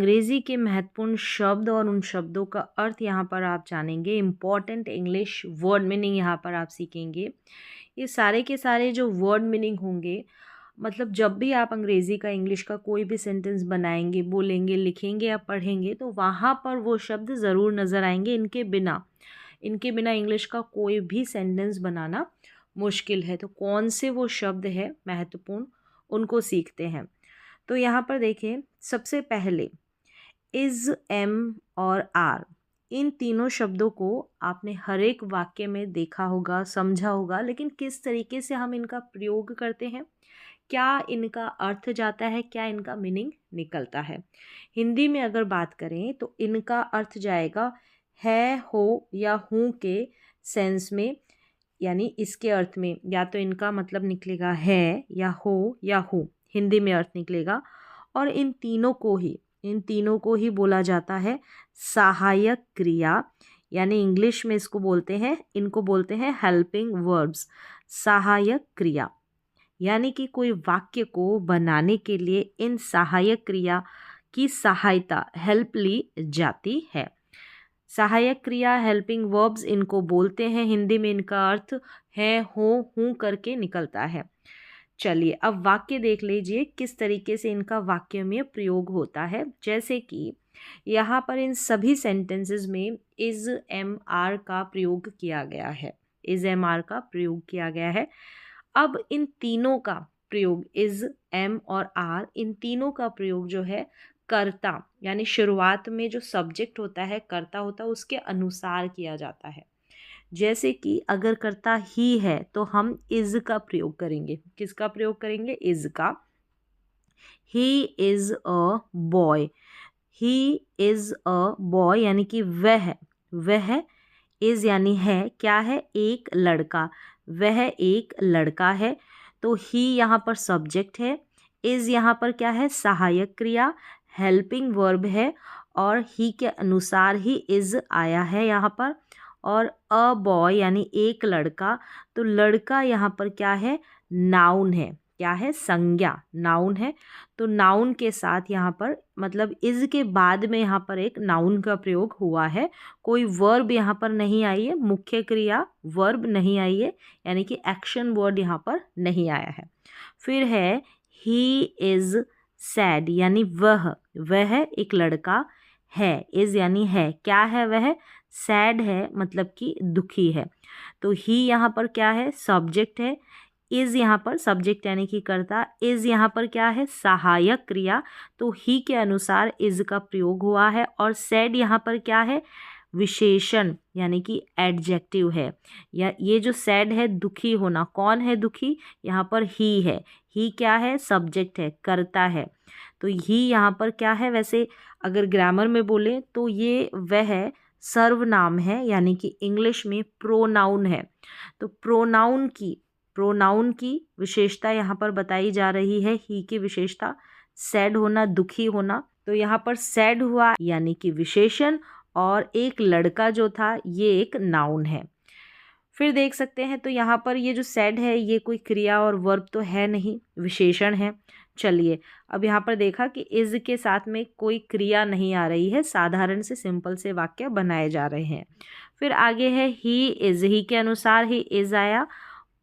अंग्रेज़ी के महत्वपूर्ण शब्द और उन शब्दों का अर्थ यहाँ पर आप जानेंगे। इम्पॉर्टेंट इंग्लिश वर्ड मीनिंग यहाँ पर आप सीखेंगे। ये सारे के सारे जो वर्ड मीनिंग होंगे, मतलब जब भी आप अंग्रेज़ी का इंग्लिश का कोई भी सेंटेंस बनाएंगे, बोलेंगे, लिखेंगे या पढ़ेंगे तो वहाँ पर वो शब्द ज़रूर नज़र आएंगे। इनके बिना इंग्लिश का कोई भी सेंटेंस बनाना मुश्किल है। तो कौन से वो शब्द है महत्वपूर्ण, उनको सीखते हैं। तो यहाँ पर देखें, सबसे पहले इज़, एम और आर, इन तीनों शब्दों को आपने हर एक वाक्य में देखा होगा, समझा होगा, लेकिन किस तरीके से हम इनका प्रयोग करते हैं, क्या इनका अर्थ जाता है, क्या इनका मीनिंग निकलता है। हिंदी में अगर बात करें तो इनका अर्थ जाएगा है, हो या हूँ के सेंस में, यानी इसके अर्थ में या तो इनका मतलब निकलेगा है या हो या हूँ, हिंदी में अर्थ निकलेगा। और इन तीनों को ही बोला जाता है सहायक क्रिया, यानी इंग्लिश में इनको बोलते हैं हेल्पिंग वर्ब्स। सहायक क्रिया यानी कि कोई वाक्य को बनाने के लिए इन सहायक क्रिया की सहायता, हेल्प ली जाती है। सहायक क्रिया, हेल्पिंग वर्ब्स, इनको बोलते हैं। हिंदी में इनका अर्थ है, हो, हूँ करके निकलता है। चलिए अब वाक्य देख लीजिए किस तरीके से इनका वाक्य में प्रयोग होता है। जैसे कि यहाँ पर इन सभी सेंटेंसेस में इज़, एम, आर का प्रयोग किया गया है। इज़, एम, आर का प्रयोग किया गया है। अब इन तीनों का प्रयोग, इज़, एम और आर, इन तीनों का प्रयोग जो है कर्ता, यानी शुरुआत में जो सब्जेक्ट होता है, कर्ता होता है, उसके अनुसार किया जाता है। जैसे कि अगर कर्ता ही है तो हम इज़ का प्रयोग करेंगे। किसका प्रयोग करेंगे? इज़ का। He is a boy. He is a boy यानी कि वह इज़ यानी है, क्या है? एक लड़का। वह एक लड़का है। तो ही यहाँ पर सब्जेक्ट है, इज़ यहाँ पर क्या है? सहायक क्रिया, हेल्पिंग वर्ब है, और ही के अनुसार ही इज़ आया है यहाँ पर। और अ बॉय यानी एक लड़का, तो लड़का यहाँ पर क्या है? नाउन है। क्या है? संज्ञा, नाउन है। तो नाउन के साथ यहाँ पर, मतलब इज़ के बाद में यहाँ पर एक नाउन का प्रयोग हुआ है। कोई वर्ब यहाँ पर नहीं आई है, मुख्य क्रिया वर्ब नहीं आई है, यानी कि एक्शन वर्ड यहाँ पर नहीं आया है। फिर है ही इज़ सैड, यानी वह एक लड़का है। इज़ यानी है, क्या है? वह सैड है, मतलब कि दुखी है। तो ही यहाँ पर क्या है? सब्जेक्ट है। इज़ यहाँ पर सब्जेक्ट यानी कि कर्ता, इज़ यहाँ पर क्या है? सहायक क्रिया। तो ही के अनुसार इज़ का प्रयोग हुआ है। और सैड यहाँ पर क्या है? विशेषण, यानी कि एडजेक्टिव है। या ये जो सैड है, दुखी होना, कौन है दुखी? यहाँ पर ही है। ही क्या है? सब्जेक्ट है, कर्ता है। तो ही यहाँ पर क्या है? वैसे अगर ग्रामर में बोले तो ये वह सर्वनाम है, यानी कि इंग्लिश में प्रोनाउन है। तो प्रोनाउन की विशेषता यहाँ पर बताई जा रही है। ही की विशेषता सैड होना, दुखी होना। तो यहाँ पर सैड हुआ यानी कि विशेषण, और एक लड़का जो था ये एक नाउन है। फिर देख सकते हैं तो यहाँ पर ये जो सैड है ये कोई क्रिया और वर्ब तो है नहीं, विशेषण है। चलिए अब यहाँ पर देखा कि इज़ के साथ में कोई क्रिया नहीं आ रही है, साधारण से सिंपल से वाक्य बनाए जा रहे हैं। फिर आगे है ही इज़, ही के अनुसार ही इज़ आया।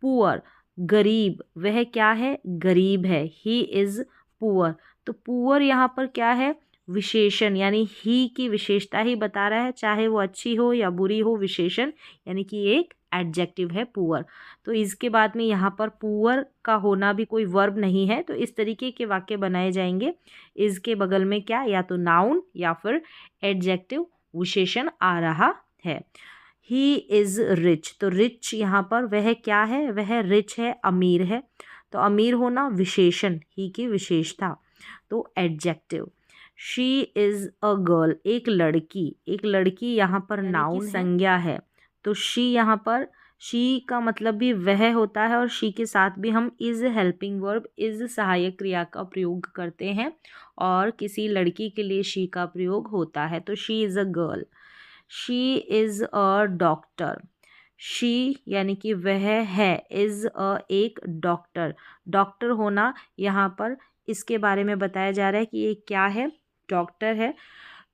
पुअर, गरीब, वह क्या है? गरीब है। He is poor. तो पुअर यहाँ पर क्या है? विशेषण, यानी ही की विशेषता ही बता रहा है, चाहे वो अच्छी हो या बुरी हो, विशेषण यानी कि एक एडजेक्टिव है पुअर। तो इसके बाद में यहाँ पर पुअर का होना भी कोई वर्ब नहीं है। तो इस तरीके के वाक्य बनाए जाएंगे। इसके बगल में क्या, या तो नाउन या फिर एडजेक्टिव विशेषण आ रहा है। ही इज़ रिच, तो रिच यहाँ पर वह क्या है? वह रिच है, अमीर है। तो अमीर होना विशेषण, ही की विशेषता, तो adjective. She is a girl, एक लड़की यहाँ पर नाउन संज्ञा है। तो शी यहाँ पर, शी का मतलब भी वह होता है, और शी के साथ भी हम इज़ हेल्पिंग वर्ब, इज़ सहायक क्रिया का प्रयोग करते हैं, और किसी लड़की के लिए शी का प्रयोग होता है। तो she is a girl. She is a doctor, she यानी कि वह है, इज़ अ एक डॉक्टर। डॉक्टर होना यहाँ पर इसके बारे में बताया जा रहा है कि ये क्या है? डॉक्टर है।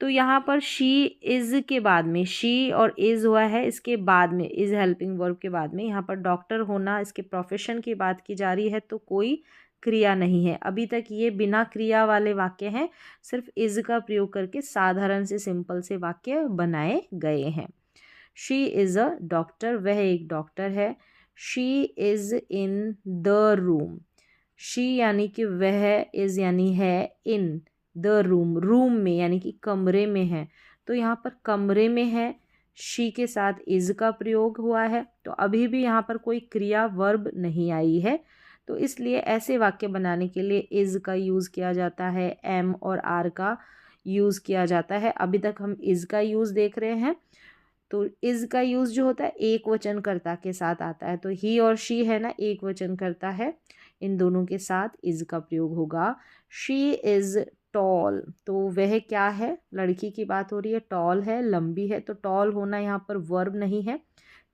तो यहाँ पर शी इज़ के बाद में, शी और इज़ हुआ है इसके बाद में, इज़ हेल्पिंग वर्ब के बाद में यहाँ पर डॉक्टर होना, इसके प्रोफेशन की बात की जा रही है, तो कोई क्रिया नहीं है। अभी तक ये बिना क्रिया वाले वाक्य हैं, सिर्फ इज़ का प्रयोग करके साधारण से सिंपल से वाक्य बनाए गए हैं। शी इज़ अ डॉक्टर, वह एक डॉक्टर है। She is in the room, she यानी कि वह, इज़ यानी है, इन द रूम, रूम में यानी कि कमरे में है। तो यहाँ पर कमरे में है, शी के साथ इज़ का प्रयोग हुआ है, तो अभी भी यहाँ पर कोई क्रिया वर्ब नहीं आई है। तो इसलिए ऐसे वाक्य बनाने के लिए इज़ का यूज़ किया जाता है, एम और आर का यूज़ किया जाता है। अभी तक हम इज़ का यूज़ देख रहे हैं। तो इज़ का यूज़ जो होता है एक वचनकर्ता के साथ आता है, तो ही और शी है ना, एक वचनकर्ता है, इन दोनों के साथ इज़ का प्रयोग होगा। शी इज़ टॉल, तो वह क्या है, लड़की की बात हो रही है, टॉल है, लंबी है, तो टॉल होना यहाँ पर वर्ब नहीं है,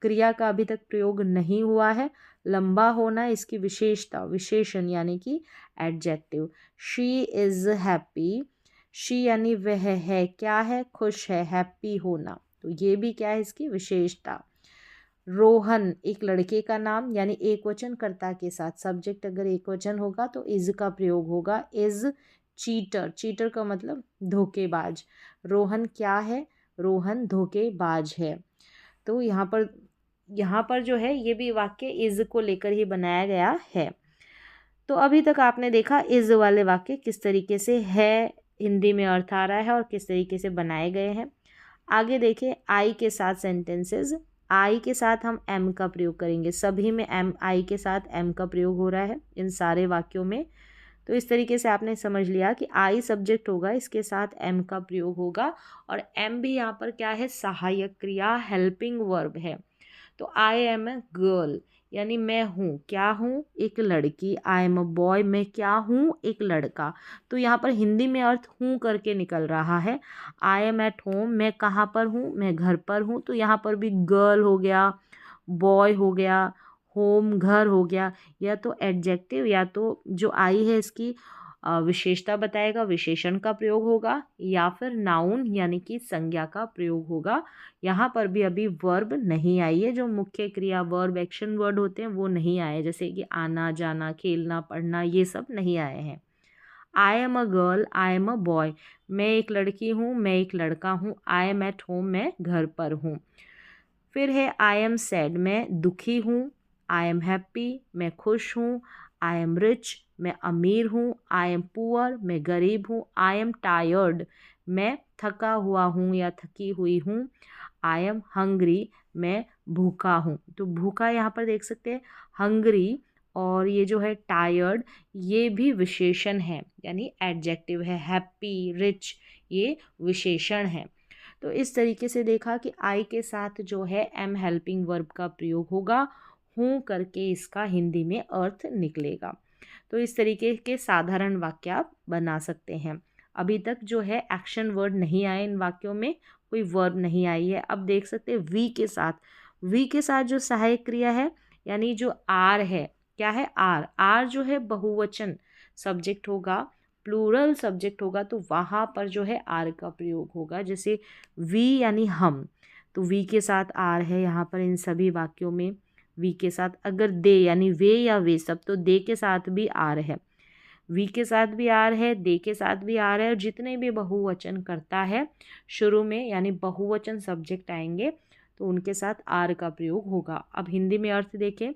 क्रिया का अभी तक प्रयोग नहीं हुआ है। लंबा होना इसकी विशेषता, विशेषण यानी कि adjective. She is happy, she यानी वह है, क्या है, खुश है, हैप्पी होना, तो ये भी क्या है इसकी विशेषता। रोहन एक लड़के का नाम, यानी एक वचन कर्ता के साथ, सब्जेक्ट अगर एक वचन होगा तो इज़ का प्रयोग होगा। इज़ चीटर, चीटर का मतलब धोखेबाज। रोहन क्या है, रोहन धोखेबाज है। तो यहाँ पर जो है ये भी वाक्य इज़ को लेकर ही बनाया गया है। तो अभी तक आपने देखा इज़ वाले वाक्य किस तरीके से है, हिंदी में अर्थ आ रहा है और किस तरीके से बनाए गए हैं। आगे देखिए आई के साथ सेंटेंसेस। आई के साथ हम एम का प्रयोग करेंगे, सभी में एम, आई के साथ एम का प्रयोग हो रहा है इन सारे वाक्यों में। तो इस तरीके से आपने समझ लिया कि आई सब्जेक्ट होगा, इसके साथ एम का प्रयोग होगा, और एम भी यहाँ पर क्या है, सहायक क्रिया, हेल्पिंग वर्ब है। तो आई एम ए गर्ल, यानी मैं हूँ, क्या हूँ, एक लड़की। आई एम अ बॉय, मैं क्या हूँ, एक लड़का। तो यहाँ पर हिंदी में अर्थ हूँ करके निकल रहा है। आई एम एट होम, मैं कहाँ पर हूँ, मैं घर पर हूँ, तो यहाँ पर भी गर्ल हो गया, बॉय हो गया, होम घर हो गया, या तो एडजेक्टिव या तो जो आई है इसकी विशेषता बताएगा, विशेषण का प्रयोग होगा, या फिर नाउन यानी कि संज्ञा का प्रयोग होगा। यहाँ पर भी अभी वर्ब नहीं आई है, जो मुख्य क्रिया वर्ब एक्शन वर्ड होते हैं वो नहीं आए, जैसे कि आना जाना, खेलना, पढ़ना, ये सब नहीं आए हैं। I am a girl, I am a boy, मैं एक लड़की हूँ, मैं एक लड़का हूँ। आई एम एट होम, मैं घर पर हूँ। फिर है आई एम सैड, मैं दुखी हूँ। आई एम हैप्पी, मैं खुश हूँ। आई एम रिच, मैं अमीर हूँ। आई एम पुअर, मैं गरीब हूँ। आई एम टायर्ड, मैं थका हुआ हूँ या थकी हुई हूँ। आई एम हंग्री, मैं भूखा हूँ। तो भूखा यहाँ पर देख सकते हैं, हंग्री और ये जो है टायर्ड, ये भी विशेषण है, यानी एडजेक्टिव है। हैप्पी, रिच, ये विशेषण है। तो इस तरीके से देखा कि आई के साथ जो है एम हेल्पिंग वर्ब का प्रयोग होगा, हूँ करके इसका हिंदी में अर्थ निकलेगा। तो इस तरीके के साधारण वाक्य आप बना सकते हैं। अभी तक जो है एक्शन वर्ड नहीं आए इन वाक्यों में, कोई वर्ब नहीं आई है। अब देख सकते हैं वी के साथ, वी के साथ जो सहायक क्रिया है, यानी जो आर है, क्या है, आर, आर जो है बहुवचन सब्जेक्ट होगा, प्लूरल सब्जेक्ट होगा, तो वहाँ पर जो है आर का प्रयोग होगा। जैसे वी यानी हम, तो वी के साथ आर है यहाँ पर इन सभी वाक्यों में। वी के साथ अगर दे यानी वे या वे सब, तो दे के साथ भी आर है, वी के साथ भी आर है, दे के साथ भी आर है, और जितने भी बहुवचन करता है शुरू में यानी बहुवचन सब्जेक्ट आएंगे तो उनके साथ आर का प्रयोग होगा। अब हिंदी में अर्थ देखें,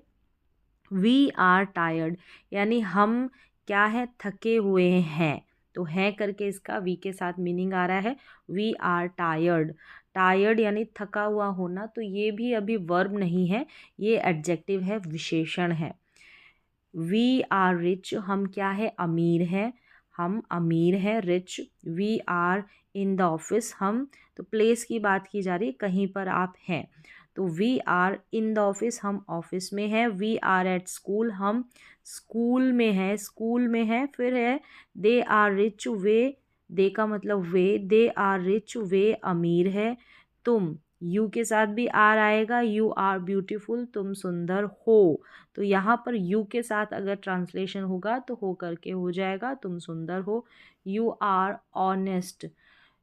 वी आर टायर्ड, यानी हम क्या है, थके हुए हैं, तो हैं करके इसका वी के साथ मीनिंग आ रहा है, वी आर टायर्ड। टायर्ड यानी थका हुआ होना, तो ये भी अभी वर्ब नहीं है, ये एडजेक्टिव है, विशेषण है। वी आर रिच, हम क्या है, अमीर हैं, हम अमीर हैं, rich. We are in the office, हम, तो प्लेस की बात की जा रही है, कहीं पर आप हैं, तो we are in the office, हम ऑफिस में हैं। वी आर एट स्कूल, हम स्कूल में हैं, स्कूल में हैं। फिर है दे आर रिच, वे, दे का मतलब वे, दे आर रिच, वे अमीर है। तुम यू के साथ भी आर आएगा, यू आर ब्यूटीफुल, तुम सुंदर हो। तो यहाँ पर यू के साथ अगर ट्रांसलेशन होगा तो हो करके हो जाएगा तुम सुंदर हो। You are honest,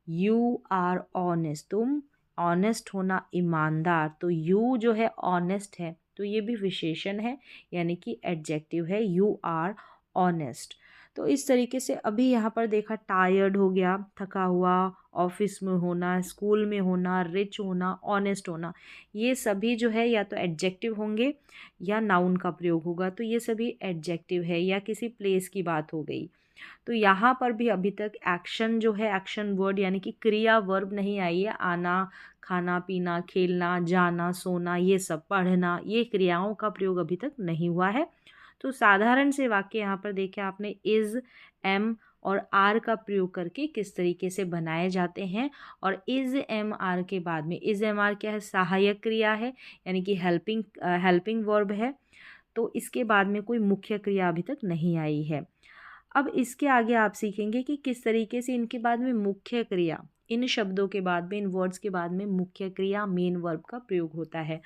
you are honest, तुम ऑनेस्ट होना, ईमानदार। तो यू जो है ऑनेस्ट है तो ये भी विशेषण है यानी कि एडजेक्टिव है, यू आर ऑनेस्ट। तो इस तरीके से अभी यहाँ पर देखा टायर्ड हो गया, थका हुआ, ऑफिस में होना, स्कूल में होना, रिच होना, ऑनेस्ट होना, ये सभी जो है या तो एडजेक्टिव होंगे या नाउन का प्रयोग होगा। तो ये सभी एडजेक्टिव है या किसी प्लेस की बात हो गई। तो यहाँ पर भी अभी तक एक्शन जो है, एक्शन वर्ड यानी कि क्रिया वर्ब नहीं आई है। आना, खाना पीना, खेलना, जाना, सोना, ये सब, पढ़ना, ये क्रियाओं का प्रयोग अभी तक नहीं हुआ है। तो साधारण से वाक्य यहाँ पर देखे आपने, इज़, एम और आर का प्रयोग करके किस तरीके से बनाए जाते हैं। और इज़ एम आर के बाद में, इज़ एम आर क्या है, सहायक क्रिया है यानी कि हेल्पिंग वर्ब है। तो इसके बाद में कोई मुख्य क्रिया अभी तक नहीं आई है। अब इसके आगे आप सीखेंगे कि किस तरीके से इनके बाद में मुख्य क्रिया, इन शब्दों के बाद में, इन वर्ड्स के बाद में मुख्य क्रिया मेन वर्ब का प्रयोग होता है।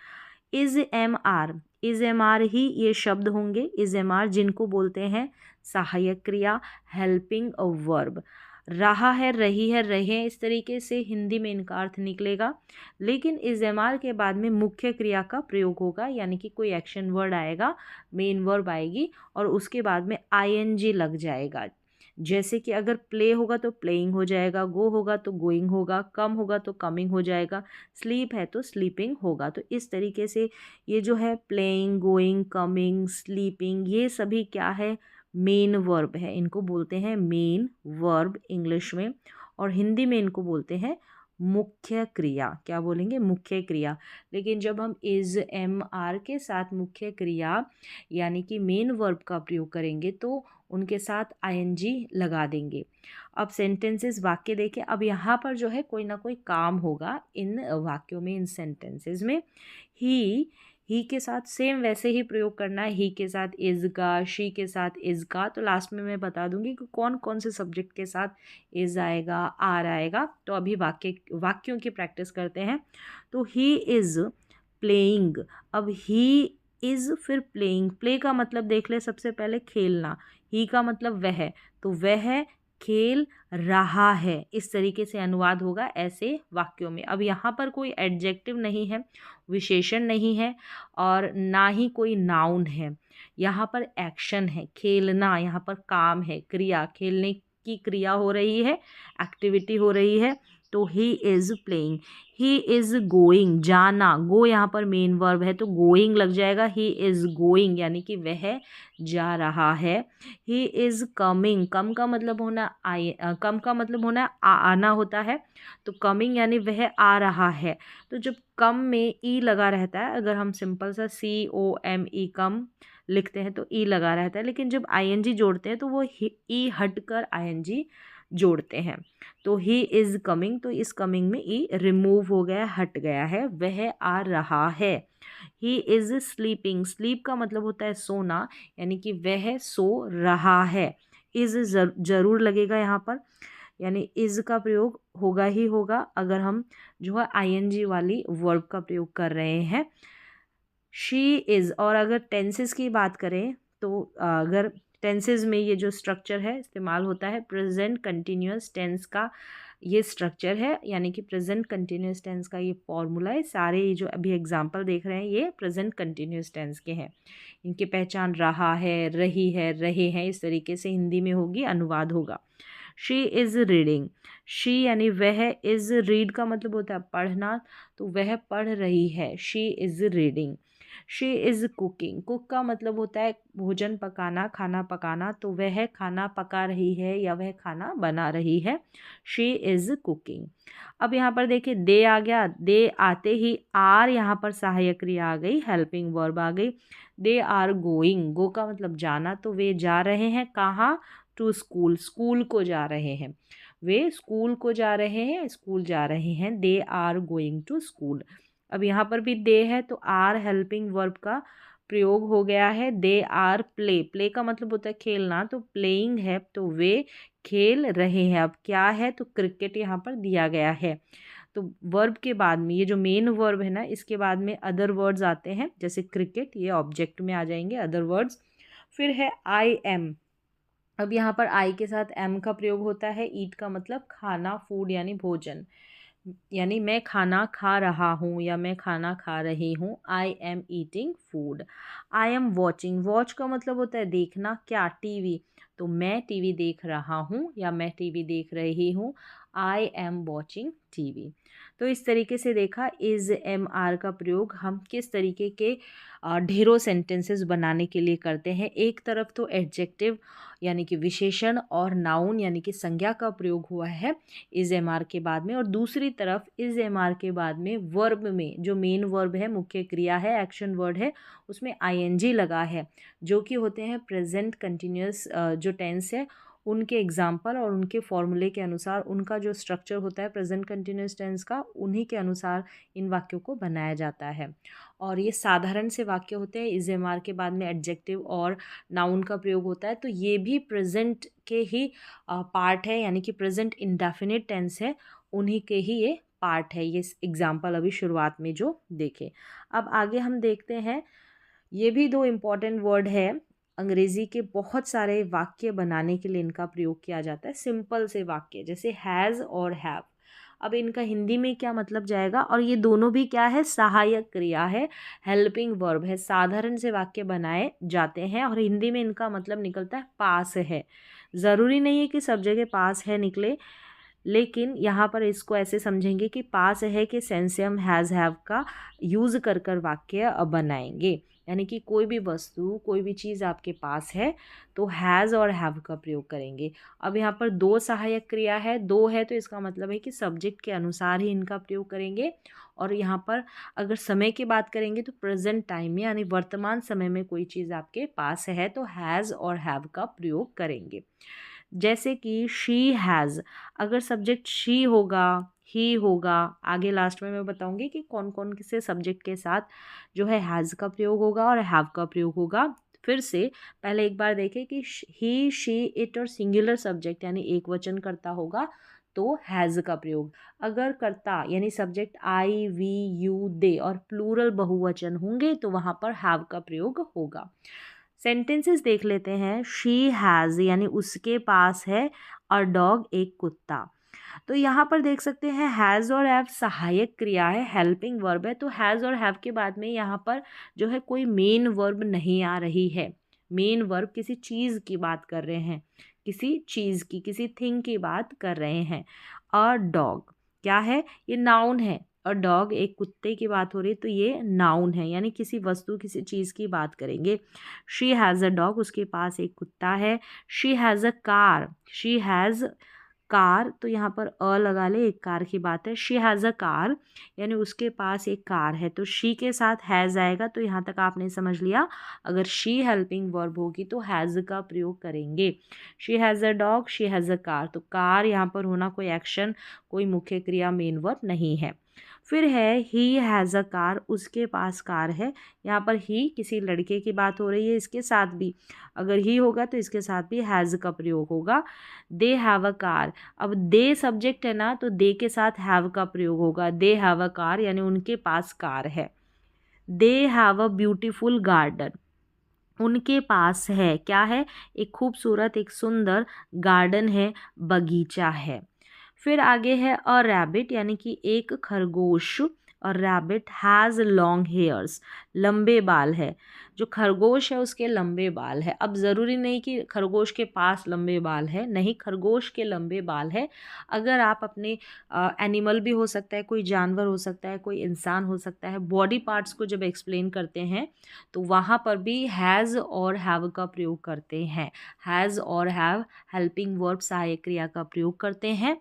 Is am are, is am are ही ये शब्द होंगे, इज़ एम आर जिनको बोलते हैं सहायक क्रिया, हेल्पिंग वर्ब। रहा है, रही है, रहे, इस तरीके से हिंदी में इनका अर्थ निकलेगा। लेकिन इज़ एम आर के बाद में मुख्य क्रिया का प्रयोग होगा यानी कि कोई एक्शन वर्ड आएगा, मेन वर्ब आएगी और उसके बाद में आईएनजी लग जाएगा। जैसे कि अगर प्ले होगा तो प्लेइंग हो जाएगा, गो होगा तो गोइंग होगा, कम होगा तो कमिंग हो जाएगा, स्लीप है तो स्लीपिंग होगा। तो इस तरीके से ये जो है प्लेइंग, गोइंग, कमिंग, स्लीपिंग, ये सभी क्या है, मेन वर्ब है। इनको बोलते हैं मेन वर्ब इंग्लिश में, और हिंदी में इनको बोलते हैं मुख्य क्रिया। क्या बोलेंगे, मुख्य क्रिया। लेकिन जब हम इज़ एम आर के साथ मुख्य क्रिया यानी कि मेन वर्ब का प्रयोग करेंगे तो उनके साथ आईएनजी लगा देंगे। अब सेंटेंसेस, वाक्य देखें। अब यहाँ पर जो है कोई ना कोई काम होगा इन वाक्यों में, इन सेंटेंसेस में। ही के साथ सेम वैसे ही प्रयोग करना है, ही के साथ इज़ का, शी के साथ इज़ का। तो लास्ट में मैं बता दूंगी कि कौन कौन से सब्जेक्ट के साथ इज़ आएगा, आर आएगा। तो अभी वाक्यों की प्रैक्टिस करते हैं। तो ही इज़ प्लेइंग, अब ही इज़ फिर प्लेइंग, प्ले का मतलब देख ले सबसे पहले, खेलना। ही का मतलब वह, तो वह खेल रहा है। इस तरीके से अनुवाद होगा ऐसे वाक्यों में। अब यहाँ पर कोई एडजेक्टिव नहीं है, विशेषण नहीं है और ना ही कोई नाउन है। यहाँ पर एक्शन है, खेलना, यहाँ पर काम है, क्रिया, खेलने की क्रिया हो रही है, एक्टिविटी हो रही है। तो he is playing. He is going, जाना, गो यहाँ पर मेन वर्ब है तो गोइंग लग जाएगा। ही इज़ गोइंग यानी कि वह जा रहा है। ही इज़ कमिंग, कम का मतलब होना कम का मतलब होना आना होता है। तो कमिंग यानी वह आ रहा है। तो जब कम में ई लगा रहता है, अगर हम सिंपल सा COME कम लिखते हैं तो ई लगा रहता है, लेकिन जब आईएनजी जोड़ते हैं तो वो ई हटकर आईएनजी जोड़ते हैं। तो ही इज़ कमिंग, तो इस कमिंग में ई रिमूव हो गया, हट गया है, वह आ रहा है। ही इज़ स्लीपिंग, स्लीप का मतलब होता है सोना, यानी कि वह सो रहा है। इज़ जरूर लगेगा यहाँ पर, यानी इज़ का प्रयोग होगा ही होगा अगर हम जो है आईएनजी वाली वर्ब का प्रयोग कर रहे हैं। शी इज़, और अगर टेंसेस की बात करें तो अगर टेंसेस में ये जो स्ट्रक्चर है इस्तेमाल होता है, प्रेजेंट कंटिन्यूअस टेंस का ये स्ट्रक्चर है, यानी कि प्रेजेंट कंटिन्यूअस टेंस का ये फॉर्मूला है। सारे ये जो अभी एग्जांपल देख रहे हैं ये प्रेजेंट कंटिन्यूअस टेंस के हैं। इनकी पहचान रहा है, रही है, रहे हैं, इस तरीके से हिंदी में होगी, अनुवाद होगा। शी इज़ रीडिंग, शी यानी वह, इज़ रीड का मतलब होता है पढ़ना, तो वह पढ़ रही है, she is reading. She is cooking, cook का मतलब होता है भोजन पकाना, खाना पकाना, तो वह खाना पका रही है या वह खाना बना रही है। She is cooking. अब यहाँ पर देखिए दे आ गया, दे आते ही आर यहाँ पर सहायक क्रिया आ गई, हेल्पिंग वर्ब आ गई। दे आर गोइंग, गो का मतलब जाना, तो वे जा रहे हैं कहाँ, टू स्कूल, स्कूल को जा रहे हैं, वे स्कूल को जा रहे हैं, स्कूल जा रहे हैं। They are going to school. अब यहाँ पर भी दे है तो आर हेल्पिंग वर्ब का प्रयोग हो गया है। दे आर प्ले, प्ले का मतलब होता है खेलना, तो प्लेइंग है तो वे खेल रहे हैं। अब क्या है, तो क्रिकेट यहाँ पर दिया गया है। तो वर्ब के बाद में ये जो मेन वर्ब है ना, इसके बाद में अदर वर्ड्स आते हैं, जैसे क्रिकेट, ये ऑब्जेक्ट में आ जाएंगे अदर वर्ड्स। फिर है आई एम। अब यहाँ पर आई के साथ एम का प्रयोग होता है। ईट का मतलब खाना, फूड यानी भोजन, यानी मैं खाना खा रहा हूँ या मैं खाना खा रही हूँ। I am eating food. I am watching. Watch का मतलब होता है देखना, क्या, टीवी, तो मैं टीवी देख रहा हूँ या मैं टीवी देख रही हूँ। I am watching TV. तो इस तरीके से देखा इज़ एम आर का प्रयोग हम किस तरीके के ढेरों सेंटेंसेस बनाने के लिए करते हैं। एक तरफ तो एडजेक्टिव यानी कि विशेषण और नाउन यानी कि संज्ञा का प्रयोग हुआ है इज़ एम आर के बाद में, और दूसरी तरफ इज़ एम आर के बाद में वर्ब में जो मेन वर्ब है, मुख्य क्रिया है, एक्शन वर्ड है, उसमें आईएनजी लगा है, जो कि होते हैं प्रेजेंट कंटिन्यूअस जो टेंस है उनके एग्जाम्पल और उनके फॉर्मूले के अनुसार उनका जो स्ट्रक्चर होता है प्रेजेंट कंटिन्यूअस टेंस का, उन्हीं के अनुसार इन वाक्यों को बनाया जाता है। और ये साधारण से वाक्य होते हैं। इज़ एम आर के बाद में एडजेक्टिव और नाउन का प्रयोग होता है, तो ये भी प्रेजेंट के ही पार्ट है, यानी कि प्रेजेंट इंडेफिनिट टेंस है, उन्हीं के ही ये पार्ट है। ये एग्जाम्पल अभी शुरुआत में जो देखे। अब आगे हम देखते हैं, ये भी दो इम्पॉर्टेंट वर्ड है। अंग्रेज़ी के बहुत सारे वाक्य बनाने के लिए इनका प्रयोग किया जाता है, सिंपल से वाक्य जैसे हैज़ और हैव। अब इनका हिंदी में क्या मतलब जाएगा, और ये दोनों भी क्या है, सहायक क्रिया है, हेल्पिंग वर्ब है, साधारण से वाक्य बनाए जाते हैं और हिंदी में इनका मतलब निकलता है पास है। ज़रूरी नहीं है कि सब जगह पास है निकले, लेकिन यहाँ पर इसको ऐसे समझेंगे कि पास है कि सेंस हम हैज़ हैव का यूज़ कर कर वाक्य बनाएंगे, यानी कि कोई भी वस्तु, कोई भी चीज़ आपके पास है तो हैज़ और हैव का प्रयोग करेंगे। अब यहाँ पर दो सहायक क्रिया है, दो है तो इसका मतलब है कि सब्जेक्ट के अनुसार ही इनका प्रयोग करेंगे। और यहाँ पर अगर समय की बात करेंगे तो प्रेजेंट टाइम में यानी वर्तमान समय में कोई चीज़ आपके पास है तो हैज़ और हैव का प्रयोग करेंगे। जैसे कि शी हैज़, अगर सब्जेक्ट शी होगा, ही होगा, आगे लास्ट में मैं बताऊंगी कि कौन कौन से सब्जेक्ट के साथ जो है हैज़ का प्रयोग होगा और हैव का प्रयोग होगा। फिर से पहले एक बार देखें कि ही, शी, इट और सिंगुलर सब्जेक्ट यानी एक वचन करता होगा तो हैज़ का प्रयोग। अगर कर्ता यानी सब्जेक्ट आई, वी, यू, दे और प्लूरल बहुवचन होंगे तो वहाँ पर हैव का प्रयोग होगा। सेंटेंसेस देख लेते हैं। शी हैज़ यानी उसके पास है और डॉग एक कुत्ता। तो यहाँ पर देख सकते हैं हैज़ और हैव सहायक क्रिया है, हेल्पिंग वर्ब है, तो हैज़ और हैव के बाद में यहाँ पर जो है कोई मेन वर्ब नहीं आ रही है। मेन वर्ब किसी चीज़ की बात कर रहे हैं, किसी चीज़ की, किसी थिंग की बात कर रहे हैं। और डॉग क्या है, ये नाउन है, और डॉग एक कुत्ते की बात हो रही है तो ये नाउन है, यानी किसी वस्तु, किसी चीज़ की बात करेंगे। शी हैज़ अ डॉग, उसके पास एक कुत्ता है। She has a car, she has car, तो यहाँ पर अ लगा ले, एक कार की बात है। शी हैज़ अ कार यानी उसके पास एक कार है, तो शी के साथ हैज़ आएगा, तो यहाँ तक आपने समझ लिया। अगर शी हेल्पिंग वर्ब होगी तो हैज़ का प्रयोग करेंगे। She has a dog, she has a car, तो कार यहाँ पर होना कोई एक्शन, कोई मुख्य क्रिया, मेन वर्ब नहीं है। फिर है ही हैज़ अ कार, उसके पास कार है। यहाँ पर ही किसी लड़के की बात हो रही है, इसके साथ भी अगर ही होगा तो इसके साथ भी हैज़ का प्रयोग होगा। दे हैव अ कार, अब दे सब्जेक्ट है ना तो दे के साथ हैव का प्रयोग होगा। दे हैव अ कार यानी उनके पास कार है। They have a beautiful garden, उनके पास है क्या है, एक खूबसूरत, एक सुंदर गार्डन है, बगीचा है। फिर आगे है अ रैबिट यानी कि एक खरगोश, और रैबिट हैज़ लॉन्ग हेयर्स, लंबे बाल है। जो खरगोश है उसके लंबे बाल है। अब ज़रूरी नहीं कि खरगोश के पास लंबे बाल है, नहीं, खरगोश के लंबे बाल है। अगर आप अपने एनिमल भी हो सकता है, कोई जानवर हो सकता है, कोई इंसान हो सकता है, बॉडी पार्ट्स को जब एक्सप्लेन करते हैं तो वहाँ पर भी हैज़ और हैव का प्रयोग करते हैं। हैज़ और हैव हेल्पिंग वर्ब सहायक क्रिया का प्रयोग करते हैं।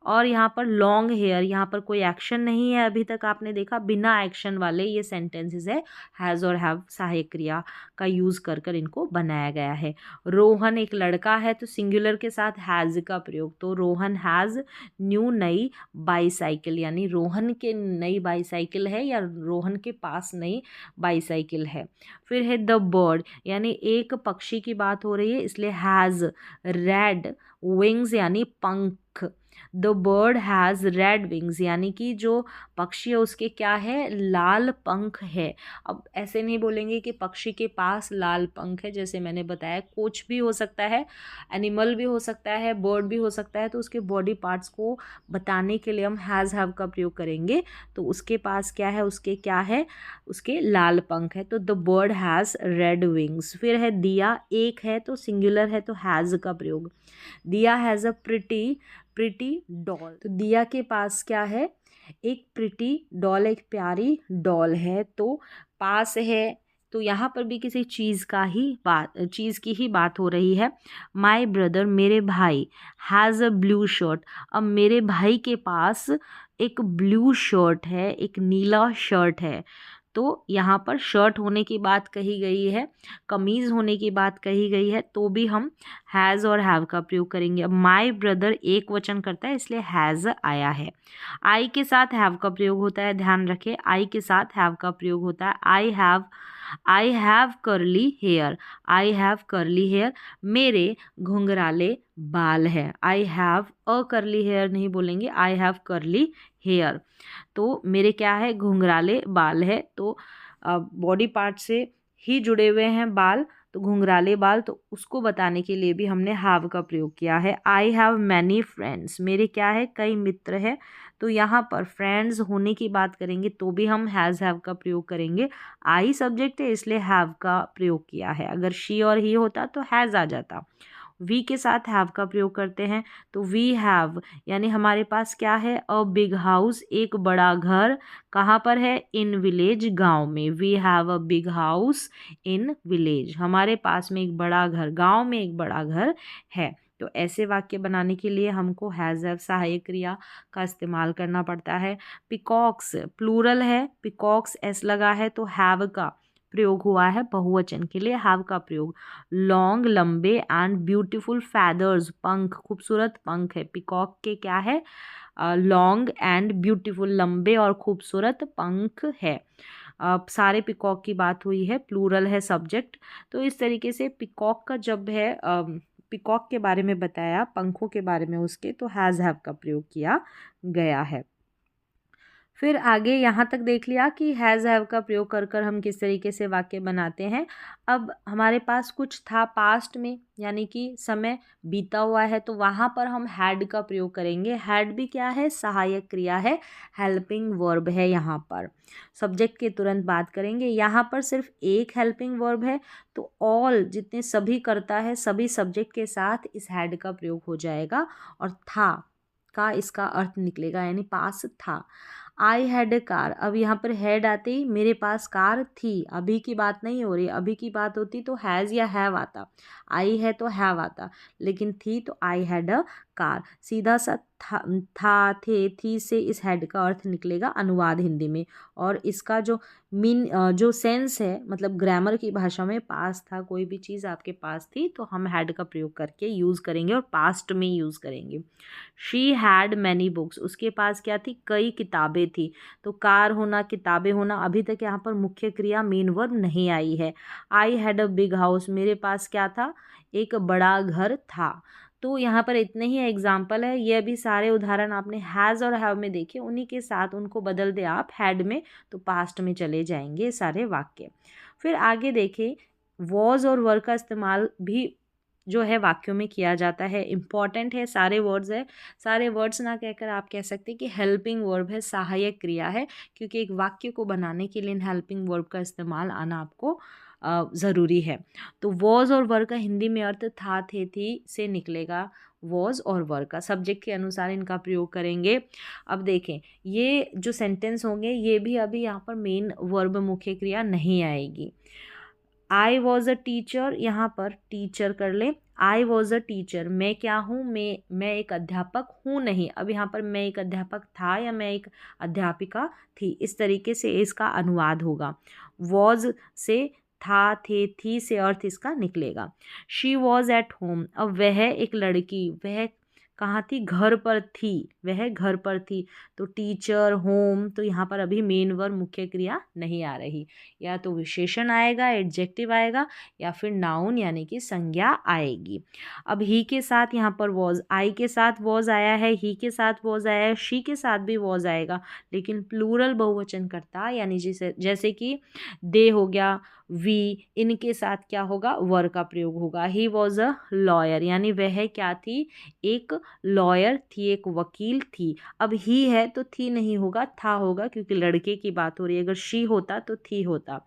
और यहाँ पर लॉन्ग हेयर, यहाँ पर कोई एक्शन नहीं है, अभी तक आपने देखा बिना एक्शन वाले ये सेंटेंसेस है, हैज़ और हैव सहायक क्रिया का यूज़ कर कर इनको बनाया गया है। रोहन एक लड़का है तो सिंगुलर के साथ हैज़ का प्रयोग, तो रोहन हैज़ न्यू नई बाईसाइकिल, यानी रोहन के नई बाईसाइकिल है या रोहन के पास नई बाईसाइकिल है। फिर है द बर्ड यानी एक पक्षी की बात हो रही है, इसलिए हैज़ रेड विंग्स यानी पंख। The bird has red wings, यानी कि जो पक्षी है उसके क्या है, लाल पंख है। अब ऐसे नहीं बोलेंगे कि पक्षी के पास लाल पंख है, जैसे मैंने बताया कुछ भी हो सकता है, एनिमल भी हो सकता है, बर्ड भी हो सकता है, तो उसके बॉडी पार्ट्स को बताने के लिए हम हैज़ हैव का प्रयोग करेंगे। तो उसके पास क्या है, उसके क्या है, उसके लाल पंख है, तो the bird has red wings. फिर है दिया, एक है तो सिंगुलर है तो हैज़ का प्रयोग। दिया हैज़ अ प्रिटी डॉल, तो दिया के पास क्या है, एक प्रिटी डॉल, एक प्यारी डॉल है। तो पास है तो यहाँ पर भी किसी चीज़ की ही बात हो रही है। माई ब्रदर, मेरे भाई, हैज़ अ ब्लू शर्ट, अब मेरे भाई के पास एक ब्लू शर्ट है, एक नीला शर्ट है। तो यहाँ पर शर्ट होने की बात कही गई है, कमीज़ होने की बात कही गई है, तो भी हम हैज़ और हैव का प्रयोग करेंगे। अब माई ब्रदर एक वचन करता है इसलिए हैज़ आया है। आई के साथ हैव का प्रयोग होता है, ध्यान रखें, आई के साथ हैव का प्रयोग होता है। I have curly hair, I have curly hair, मेरे घुंघराले बाल है। I have a curly hair नहीं बोलेंगे, आई हैव करली हेयर, तो मेरे क्या है, घुंघराले बाल है। तो बॉडी पार्ट से ही जुड़े हुए हैं बाल, तो घुंघराले बाल, तो उसको बताने के लिए भी हमने हैव का प्रयोग किया है। आई हैव मैनी फ्रेंड्स, मेरे क्या है, कई मित्र है। तो यहाँ पर फ्रेंड्स होने की बात करेंगे तो भी हम हैज़ हैव का प्रयोग करेंगे। आई सब्जेक्ट है इसलिए हैव का प्रयोग किया है, अगर शी और ही होता तो हैज़ आ जाता। वी के साथ हैव का प्रयोग करते हैं, तो वी हैव यानी हमारे पास क्या है, अ बिग हाउस, एक बड़ा घर, कहाँ पर है, इन विलेज, गांव में। We have a big house in village, हमारे पास में एक बड़ा घर, गांव में एक बड़ा घर है। तो ऐसे वाक्य बनाने के लिए हमको हैज़ हैव सहायक क्रिया का इस्तेमाल करना पड़ता है। पिकॉक्स प्लूरल है, पिकॉक्स एस लगा है तो हैव का प्रयोग हुआ है, बहुवचन के लिए हैव का प्रयोग। लॉन्ग, लंबे, एंड ब्यूटीफुल फैदर्स, पंख, खूबसूरत पंख है। पिकॉक के क्या है, लॉन्ग एंड ब्यूटीफुल, लंबे और खूबसूरत पंख है। सारे पिकॉक की बात हुई है, प्लूरल है सब्जेक्ट। तो इस तरीके से पिकॉक का जब है पिकॉक के बारे में बताया, पंखों के बारे में उसके, तो हैज़ हैव का प्रयोग किया गया है। फिर आगे यहाँ तक देख लिया कि हैज़ हैव का प्रयोग कर कर हम किस तरीके से वाक्य बनाते हैं। अब हमारे पास कुछ था पास्ट में, यानी कि समय बीता हुआ है, तो वहाँ पर हम हैड का प्रयोग करेंगे। हैड भी क्या है, सहायक क्रिया है, हेल्पिंग वर्ब है। यहाँ पर सब्जेक्ट के तुरंत बात करेंगे, यहाँ पर सिर्फ एक हेल्पिंग वर्ब है, तो ऑल जितने सभी करता है, सभी सब्जेक्ट के साथ इस हैड का प्रयोग हो जाएगा और था का इसका अर्थ निकलेगा, यानी पास था। आई हैड ए कार, अब यहाँ पर हैड आते ही मेरे पास कार थी, अभी की बात नहीं हो रही, अभी की बात होती तो हैज़ या हैव आता, आई है तो हैव आता, लेकिन थी तो आई हैड अ कार। सीधा सा था थे थी से इस हैड का अर्थ निकलेगा अनुवाद हिंदी में, और इसका जो जो सेंस है, मतलब ग्रामर की भाषा में, पास था, कोई भी चीज़ आपके पास थी तो हम हैड का प्रयोग करके यूज़ करेंगे और पास्ट में यूज़ करेंगे। शी हैड मैनी बुक्स, उसके पास क्या थी, कई किताबें थी। तो कार होना, किताबें होना, अभी तक यहाँ पर मुख्य क्रिया मेन वर्ब नहीं आई है। I had a big house, मेरे पास क्या था, एक बड़ा घर था। तो यहाँ पर इतने ही एग्जाम्पल है, ये अभी सारे उदाहरण आपने हैज़ और हैव में देखे, उन्हीं के साथ उनको बदल दे आप हैड में, तो पास्ट में चले जाएंगे सारे वाक्य। फिर आगे देखें, वॉज और वर का इस्तेमाल भी जो है वाक्यों में किया जाता है, इम्पॉर्टेंट है, सारे वर्ड्स है, सारे वर्ड्स ना कहकर आप कह सकते हैं कि हेल्पिंग वर्ब है, सहायक क्रिया है, क्योंकि एक वाक्य को बनाने के लिए इन हेल्पिंग वर्ब का इस्तेमाल आना आपको ज़रूरी है। तो वॉज और वर का हिंदी में अर्थ था, थे, थी से निकलेगा, वॉज और वर का सब्जेक्ट के अनुसार इनका प्रयोग करेंगे। अब देखें, ये जो सेंटेंस होंगे ये भी अभी यहाँ पर मेन वर्ब मुख्य क्रिया नहीं आएगी। आई वॉज अ टीचर, यहाँ पर टीचर कर ले, आई वॉज अ टीचर, मैं क्या हूँ, मैं एक अध्यापक हूँ नहीं, अब यहाँ पर मैं एक अध्यापक था या मैं एक अध्यापिका थी, इस तरीके से इसका अनुवाद होगा। वॉज से था, थे, थी से अर्थ इसका निकलेगा। शी वॉज एट होम, अब वह एक लड़की, वह कहाँ थी, घर पर थी, वह घर पर थी। तो टीचर, होम, तो यहाँ पर अभी मेन वर्ब मुख्य क्रिया नहीं आ रही, या तो विशेषण आएगा, एडजेक्टिव आएगा, या फिर नाउन यानी कि संज्ञा आएगी। अब ही के साथ यहाँ पर वॉज, आई के साथ वॉज आया है, ही के साथ वॉज आया है, शी के साथ भी वॉज आएगा, लेकिन प्लूरल बहुवचन करता यानी जैसे कि दे हो गया, वी, इनके साथ क्या होगा, वर का प्रयोग होगा। ही वॉज अ लॉयर, यानी वह क्या थी, एक लॉयर थी, एक वकील थी। अब ही है तो थी नहीं होगा, था होगा, क्योंकि लड़के की बात हो रही है। अगर शी होता तो थी होता।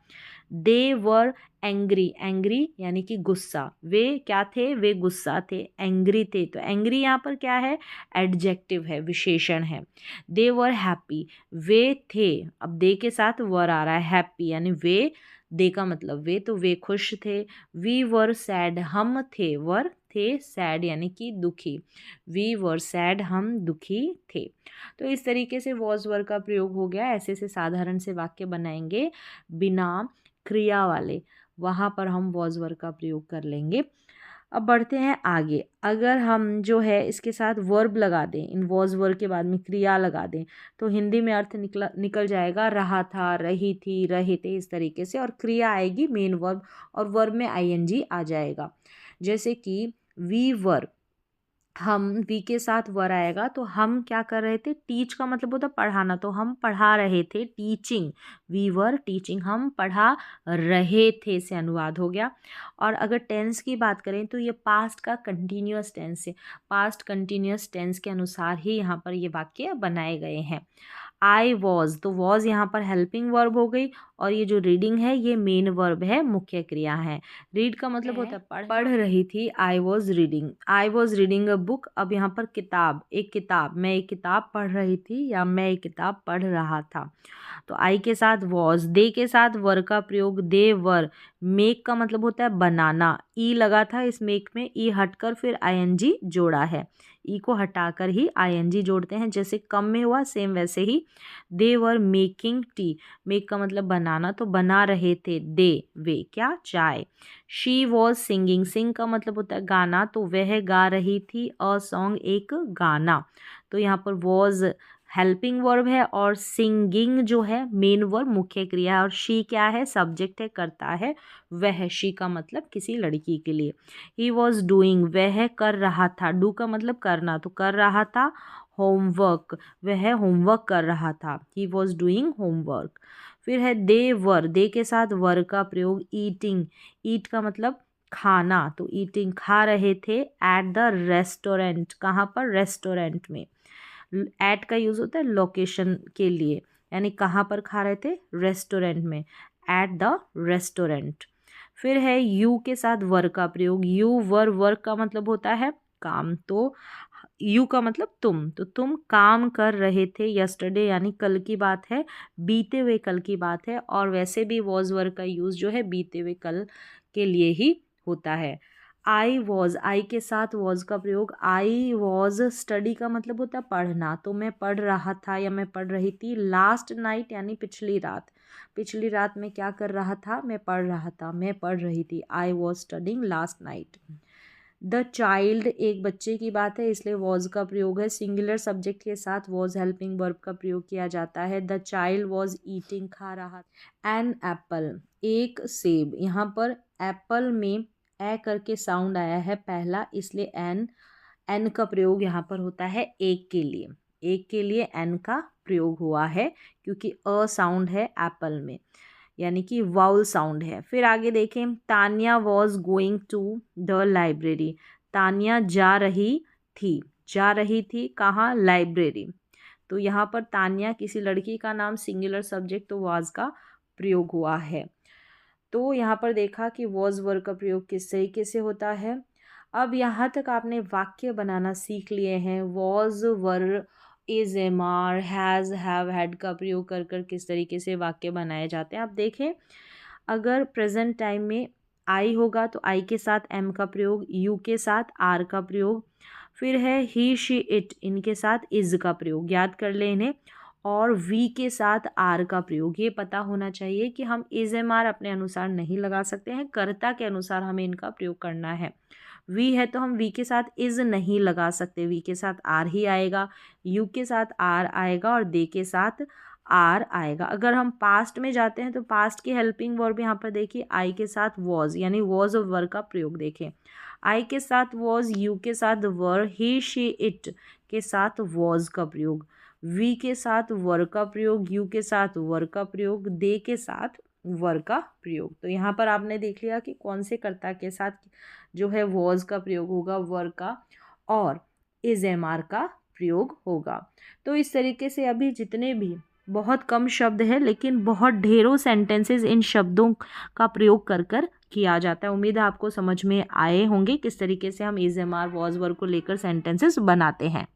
दे वर एंग्री, एंग्री यानी कि गुस्सा, वे क्या थे, वे गुस्सा थे, एंग्री थे। तो एंग्री यहाँ पर क्या है, एडजेक्टिव है, विशेषण है। दे वर हैप्पी, वे थे, अब दे के साथ वर आ रहा है, हैप्पी यानी वे, दे का मतलब वे, तो वे खुश थे। वी वर सैड, हम थे, वर थे, सैड यानी कि दुखी। वी वर सैड, हम दुखी थे। तो इस तरीके से वॉज वर का प्रयोग हो गया। ऐसे से साधारण से वाक्य बनाएंगे बिना क्रिया वाले, वहाँ पर हम वॉज वर का प्रयोग कर लेंगे। अब बढ़ते हैं आगे। अगर हम जो है इसके साथ वर्ब लगा दें, इन वॉज वर्ब के बाद में क्रिया लगा दें, तो हिंदी में अर्थ निकल जाएगा रहा था, रही थी, रहे थे, इस तरीके से। और क्रिया आएगी मेन वर्ब, और वर्ब में आईएनजी आ जाएगा। जैसे कि वी वर, हम, वी के साथ वर आएगा तो हम क्या कर रहे थे, टीच का मतलब होता पढ़ाना, तो हम पढ़ा रहे थे, टीचिंग, वी वर टीचिंग, हम पढ़ा रहे थे से अनुवाद हो गया। और अगर टेंस की बात करें तो ये पास्ट का कंटिन्यूअस टेंस है, पास्ट कंटिन्यूअस टेंस के अनुसार ही यहाँ पर ये वाक्य बनाए गए हैं। आई वॉज, तो वॉज यहाँ पर हेल्पिंग वर्ब हो गई, और ये जो रीडिंग है ये मेन वर्ब है, मुख्य क्रिया है। रीड का मतलब होता है पढ़ रही थी, I was reading, I was reading a book. अब यहाँ पर किताब, एक किताब, मैं एक किताब पढ़ रही थी, या मैं एक किताब पढ़ रहा था। तो आई के साथ वॉज, दे के साथ वर का प्रयोग, दे वर। मेक का मतलब होता है बनाना, ई लगा था इस मेक में, ई हटकर फिर आईएनजी जोड़ा है, ई को हटाकर ही आईएनजी जोड़ते हैं। जैसे कम में हुआ सेम वैसे ही। दे वर मेकिंग टी, मेक का मतलब बनाना, तो बना रहे थे, दे वे क्या, चाय। शी वॉज सिंगिंग, सिंग का मतलब होता है गाना, तो वह गा रही थी अ सॉन्ग, एक गाना। तो यहाँ पर वॉज हेल्पिंग वर्ब है, और सिंगिंग जो है मेन वर्ब, मुख्य क्रिया है, और शी क्या है, सब्जेक्ट है, करता है वह, शी का मतलब किसी लड़की के लिए। ही वॉज डूइंग, वह कर रहा था, डू का मतलब करना, तो कर रहा था होमवर्क, वह होमवर्क कर रहा था, ही वॉज डूइंग होमवर्क। फिर है दे वर, दे के साथ वर का प्रयोग, ईटिंग, ईट का मतलब खाना, तो ईटिंग खा रहे थे, एट द रेस्टोरेंट, कहाँ पर, रेस्टोरेंट में। एट का यूज़ होता है लोकेशन के लिए, यानी कहाँ पर खा रहे थे, रेस्टोरेंट में, एट द रेस्टोरेंट। फिर है यू के साथ वर का प्रयोग, यू वर, वर्क का मतलब होता है काम, तो यू का मतलब तुम, तो तुम काम कर रहे थे, यस्टरडे यानी कल की बात है, बीते हुए कल की बात है। और वैसे भी वॉज वर्क का यूज़ जो है बीते हुए कल के लिए ही होता है। आई वॉज, आई के साथ वॉज का प्रयोग, आई वॉज स्टडी का मतलब होता है पढ़ना, तो मैं पढ़ रहा था या मैं पढ़ रही थी। लास्ट नाइट यानी पिछली रात, पिछली रात में क्या कर रहा था, मैं पढ़ रहा था, मैं पढ़ रही थी, I was studying last night. The child, एक बच्चे की बात है, इसलिए वॉज का प्रयोग है। सिंगुलर सब्जेक्ट के साथ वॉज हेल्पिंग वर्ब का प्रयोग किया जाता है। द चाइल्ड वॉज ईटिंग, खा रहा। एन एप्पल, एक सेब, यहाँ पर एप्पल में ए करके साउंड आया है पहला, इसलिए एन, एन का प्रयोग यहाँ पर होता है एक के लिए, एक के लिए एन का प्रयोग हुआ है, क्योंकि अ साउंड है एप्पल में, यानी कि वाउल साउंड है। फिर आगे देखें, Tania was going to the library, Tania जा रही थी, जा रही थी कहाँ, लाइब्रेरी। तो यहाँ पर तानिया किसी लड़की का नाम, सिंगुलर सब्जेक्ट, तो वाज का प्रयोग हुआ है। तो यहाँ पर देखा कि वॉज वर्ब का प्रयोग किस तरीके से होता है। अब यहाँ तक आपने वाक्य बनाना सीख लिए हैं। Was were is am are has have had का प्रयोग कर कर किस तरीके से वाक्य बनाए जाते हैं। आप देखें, अगर प्रेजेंट टाइम में आई होगा तो आई के साथ एम का प्रयोग, यू के साथ आर का प्रयोग, फिर है ही शी इट, इनके साथ इज का प्रयोग, याद कर लें इन्हें, और वी के साथ आर का प्रयोग। ये पता होना चाहिए कि हम इज एम आर अपने अनुसार नहीं लगा सकते हैं, कर्ता के अनुसार हमें इनका प्रयोग करना है। वी है तो हम वी के साथ इज़ नहीं लगा सकते, वी के साथ आर ही आएगा, यू के साथ आर आएगा और दे के साथ आर आएगा। अगर हम पास्ट में जाते हैं तो पास्ट की हेल्पिंग वर्ब यहाँ पर देखिए आई के साथ वॉज, यानी वॉज वर्ब का प्रयोग देखें। आई के साथ वॉज, यू के साथ वर, ही शी इट के साथ वॉज का प्रयोग, वी के साथ वर का प्रयोग, यू के साथ वर का प्रयोग, दे के साथ वर का प्रयोग। तो यहाँ पर आपने देख लिया कि कौन से कर्ता के साथ जो है वॉज का प्रयोग होगा, वर का, और इज एम आर का प्रयोग होगा। तो इस तरीके से अभी जितने भी बहुत कम शब्द है लेकिन बहुत ढेरों सेंटेंसेस इन शब्दों का प्रयोग कर कर किया जाता है। उम्मीद है आपको समझ में आए होंगे किस तरीके से हम is am are was were को लेकर सेंटेंसेस बनाते हैं।